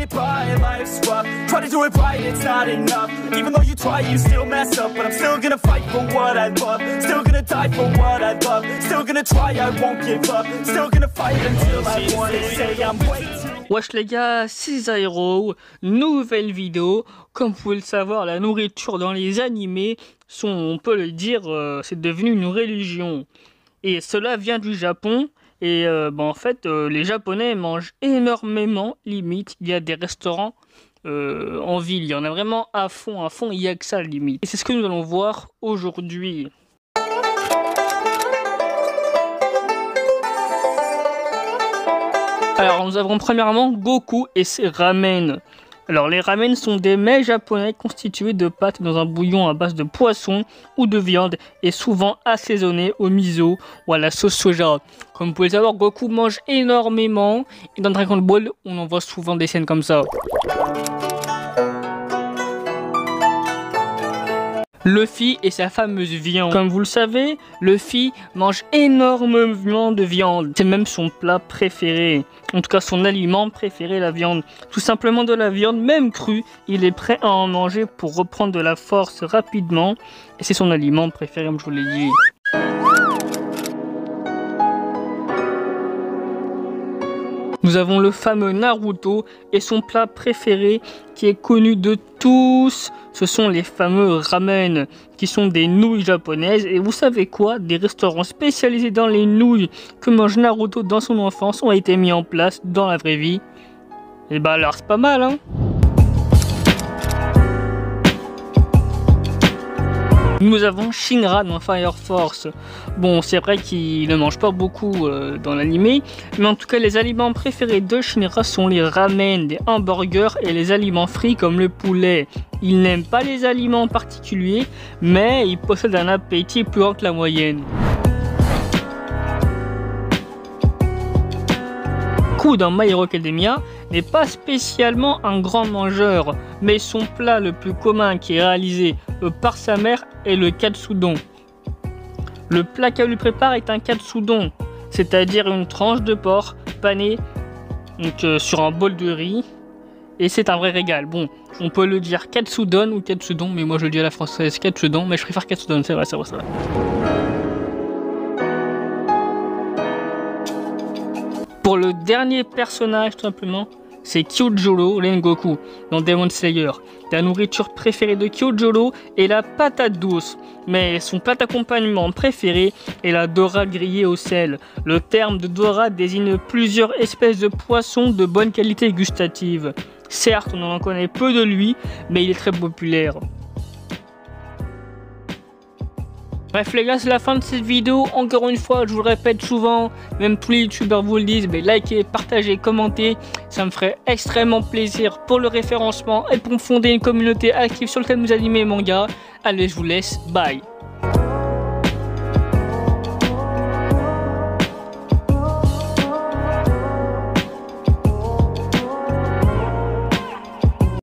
get by, life's rough. Try to do it right, it's not enough. Even though you try, you still mess up. But I'm still gonna fight for what I love. Still gonna die for what I love. Still gonna try, I won't give up. Still gonna fight until I want to say I'm way too. Wesh les gars, c'est Zyro, nouvelle vidéo. Comme vous pouvez le savoir, la nourriture dans les animés, on peut le dire, c'est devenu une religion. Et cela vient du Japon. Et en fait, les Japonais mangent énormément, limite. Il y a des restaurants en ville, il y en a vraiment à fond, il n'y a que ça limite. Et c'est ce que nous allons voir aujourd'hui. Alors nous avons premièrement Goku et ses ramen. Alors les ramen sont des mets japonais constitués de pâtes dans un bouillon à base de poisson ou de viande et souvent assaisonnés au miso ou à la sauce soja. Comme vous pouvez le savoir, Goku mange énormément et dans Dragon Ball on en voit souvent des scènes comme ça. Luffy et sa fameuse viande. Comme vous le savez, Luffy mange énormément de viande. C'est même son plat préféré. En tout cas, son aliment préféré, la viande. Tout simplement de la viande, même crue. Il est prêt à en manger pour reprendre de la force rapidement. Et c'est son aliment préféré, comme je vous l'ai dit. Nous avons le fameux Naruto et son plat préféré qui est connu de tous. Ce sont les fameux ramen qui sont des nouilles japonaises. Et vous savez quoi? Des restaurants spécialisés dans les nouilles que mange Naruto dans son enfance ont été mis en place dans la vraie vie. Et bah alors c'est pas mal hein. Nous avons Shinra dans Fire Force. Bon, c'est vrai qu'il ne mange pas beaucoup dans l'anime, mais en tout cas, les aliments préférés de Shinra sont les ramen, les hamburgers et les aliments frits comme le poulet. Il n'aime pas les aliments particuliers, mais il possède un appétit plus grand que la moyenne. Goku dans My Hero Academia n'est pas spécialement un grand mangeur, mais son plat le plus commun qui est réalisé par sa mère est le katsudon. Le plat qu'elle lui prépare est un katsudon, c'est-à-dire une tranche de porc panée sur un bol de riz, et c'est un vrai régal. Bon, on peut le dire katsudon ou katsudon, mais moi je le dis à la française katsudon, mais je préfère katsudon, c'est vrai. Pour le dernier personnage, tout simplement, c'est Kyojuro Rengoku dans Demon Slayer. La nourriture préférée de Kyojuro est la patate douce, mais son plat d'accompagnement préféré est la dora grillée au sel. Le terme de dora désigne plusieurs espèces de poissons de bonne qualité gustative. Certes, on en connaît peu de lui, mais il est très populaire. Bref les gars, c'est la fin de cette vidéo. Encore une fois, je vous le répète souvent, même tous les youtubeurs vous le disent, mais likez, partagez, commentez. Ça me ferait extrêmement plaisir pour le référencement et pour fonder une communauté active sur le thème des animés et mangas. Allez, je vous laisse, bye.